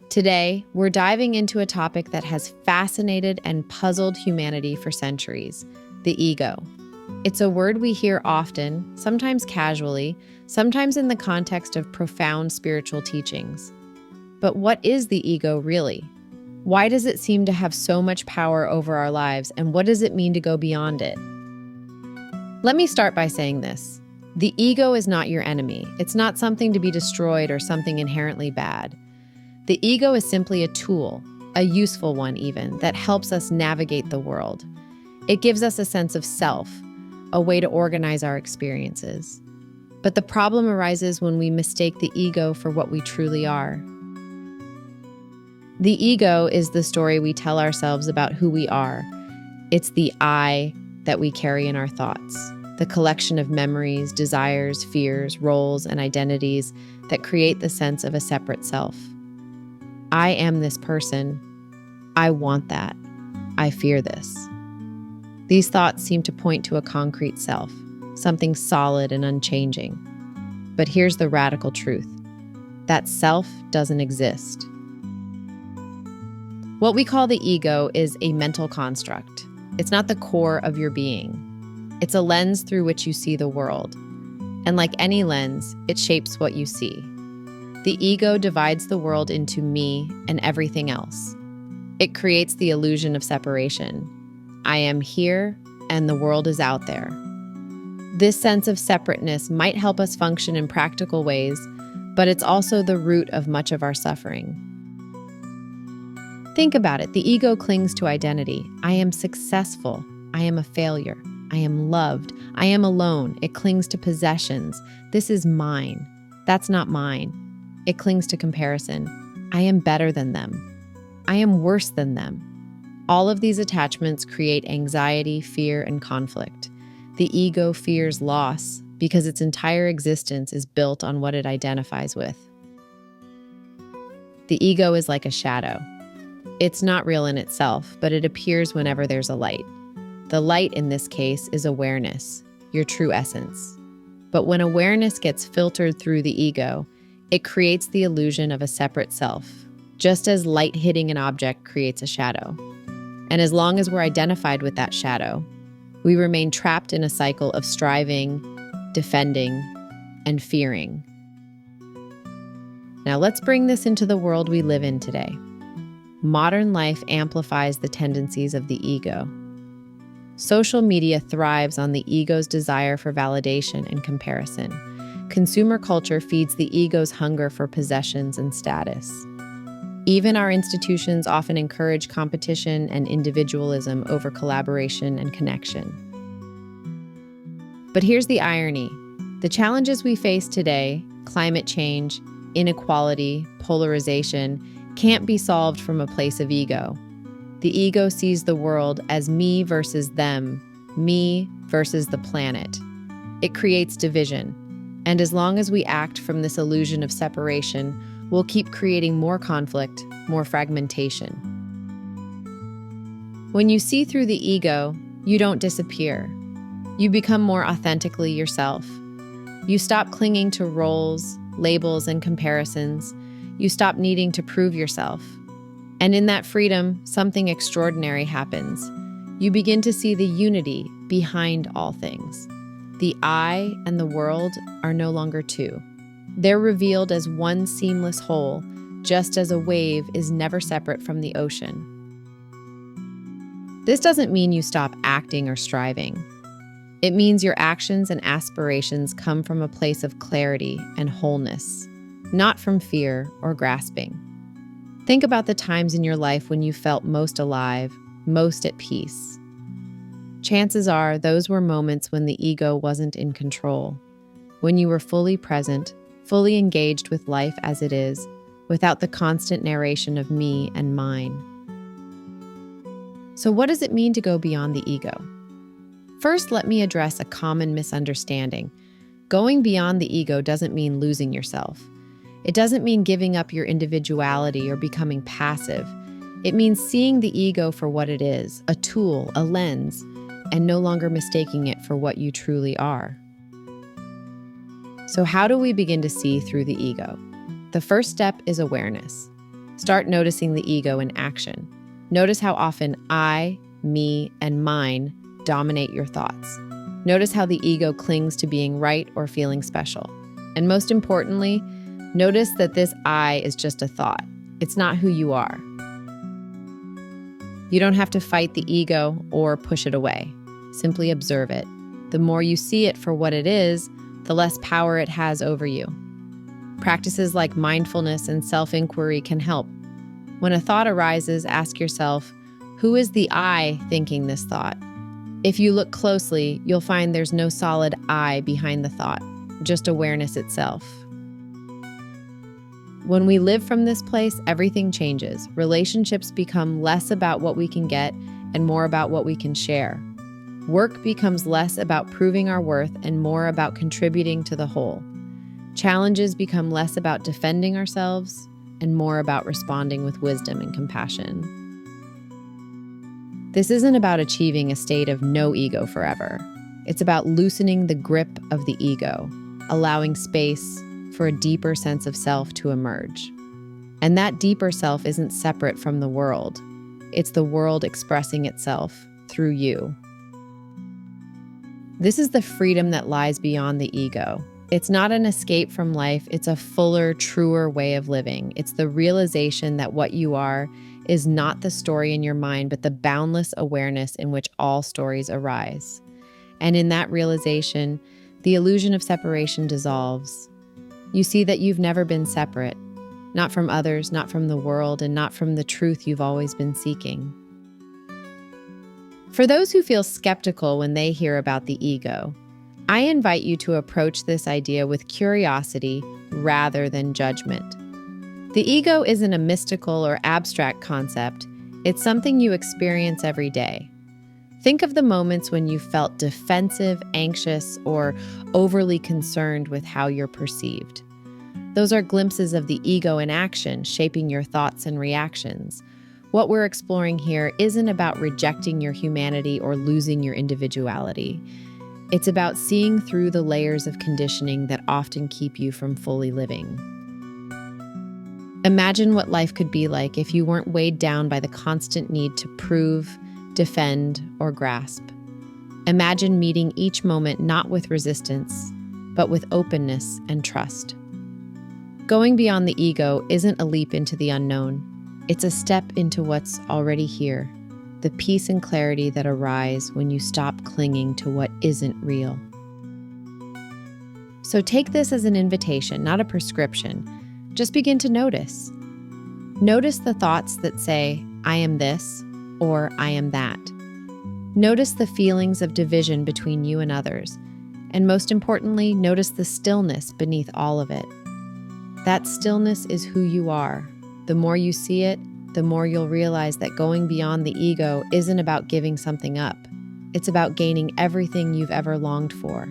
Today, we're diving into a topic that has fascinated and puzzled humanity for centuries: the ego. It's a word we hear often, sometimes casually, sometimes in the context of profound spiritual teachings. But what is the ego really? Why does it seem to have so much power over our lives, and what does it mean to go beyond it? Let me start by saying this. The ego is not your enemy. It's not something to be destroyed or something inherently bad. The ego is simply a tool, a useful one even, that helps us navigate the world. It gives us a sense of self, a way to organize our experiences. But the problem arises when we mistake the ego for what we truly are. The ego is the story we tell ourselves about who we are. It's the I that we carry in our thoughts, the collection of memories, desires, fears, roles, and identities that create the sense of a separate self. I am this person. I want that. I fear this. These thoughts seem to point to a concrete self, something solid and unchanging. But here's the radical truth. That self doesn't exist. What we call the ego is a mental construct. It's not the core of your being. It's a lens through which you see the world. And like any lens, it shapes what you see. The ego divides the world into me and everything else. It creates the illusion of separation. I am here, and the world is out there. This sense of separateness might help us function in practical ways, but it's also the root of much of our suffering. Think about it. The ego clings to identity. I am successful. I am a failure. I am loved. I am alone. It clings to possessions. This is mine. That's not mine. It clings to comparison. I am better than them. I am worse than them. All of these attachments create anxiety, fear, and conflict. The ego fears loss because its entire existence is built on what it identifies with. The ego is like a shadow. It's not real in itself, but it appears whenever there's a light. The light in this case is awareness, your true essence. But when awareness gets filtered through the ego, it creates the illusion of a separate self, just as light hitting an object creates a shadow. And as long as we're identified with that shadow, we remain trapped in a cycle of striving, defending, and fearing. Now let's bring this into the world we live in today. Modern life amplifies the tendencies of the ego. Social media thrives on the ego's desire for validation and comparison. Consumer culture feeds the ego's hunger for possessions and status. Even our institutions often encourage competition and individualism over collaboration and connection. But here's the irony. The challenges we face today, climate change, inequality, polarization, can't be solved from a place of ego. The ego sees the world as me versus them, me versus the planet. It creates division. And as long as we act from this illusion of separation, we'll keep creating more conflict, more fragmentation. When you see through the ego, you don't disappear. You become more authentically yourself. You stop clinging to roles, labels, and comparisons. You stop needing to prove yourself. And in that freedom, something extraordinary happens. You begin to see the unity behind all things. The I and the world are no longer two. They're revealed as one seamless whole, just as a wave is never separate from the ocean. This doesn't mean you stop acting or striving. It means your actions and aspirations come from a place of clarity and wholeness, not from fear or grasping. Think about the times in your life when you felt most alive, most at peace. Chances are those were moments when the ego wasn't in control, when you were fully present, fully engaged with life as it is, without the constant narration of me and mine. So what does it mean to go beyond the ego? First, let me address a common misunderstanding. Going beyond the ego doesn't mean losing yourself. It doesn't mean giving up your individuality or becoming passive. It means seeing the ego for what it is, a tool, a lens, and no longer mistaking it for what you truly are. So how do we begin to see through the ego? The first step is awareness. Start noticing the ego in action. Notice how often I, me, and mine dominate your thoughts. Notice how the ego clings to being right or feeling special. And most importantly, notice that this I is just a thought. It's not who you are. You don't have to fight the ego or push it away. Simply observe it. The more you see it for what it is, the less power it has over you. Practices like mindfulness and self-inquiry can help. When a thought arises, ask yourself, who is the I thinking this thought? If you look closely, you'll find there's no solid I behind the thought, just awareness itself. When we live from this place, everything changes. Relationships become less about what we can get and more about what we can share. Work becomes less about proving our worth and more about contributing to the whole. Challenges become less about defending ourselves and more about responding with wisdom and compassion. This isn't about achieving a state of no ego forever. It's about loosening the grip of the ego, allowing space for a deeper sense of self to emerge. And that deeper self isn't separate from the world. It's the world expressing itself through you. This is the freedom that lies beyond the ego. It's not an escape from life, it's a fuller, truer way of living. It's the realization that what you are is not the story in your mind, but the boundless awareness in which all stories arise. And in that realization, the illusion of separation dissolves. You see that you've never been separate, not from others, not from the world, and not from the truth you've always been seeking. For those who feel skeptical when they hear about the ego, I invite you to approach this idea with curiosity rather than judgment. The ego isn't a mystical or abstract concept. It's something you experience every day. Think of the moments when you felt defensive, anxious, or overly concerned with how you're perceived. Those are glimpses of the ego in action, shaping your thoughts and reactions. What we're exploring here isn't about rejecting your humanity or losing your individuality. It's about seeing through the layers of conditioning that often keep you from fully living. Imagine what life could be like if you weren't weighed down by the constant need to prove, defend, or grasp. Imagine meeting each moment not with resistance, but with openness and trust. Going beyond the ego isn't a leap into the unknown. It's a step into what's already here, the peace and clarity that arise when you stop clinging to what isn't real. So take this as an invitation, not a prescription. Just begin to notice. Notice the thoughts that say, I am this, or I am that. Notice the feelings of division between you and others. And most importantly, notice the stillness beneath all of it. That stillness is who you are. The more you see it, the more you'll realize that going beyond the ego isn't about giving something up. It's about gaining everything you've ever longed for.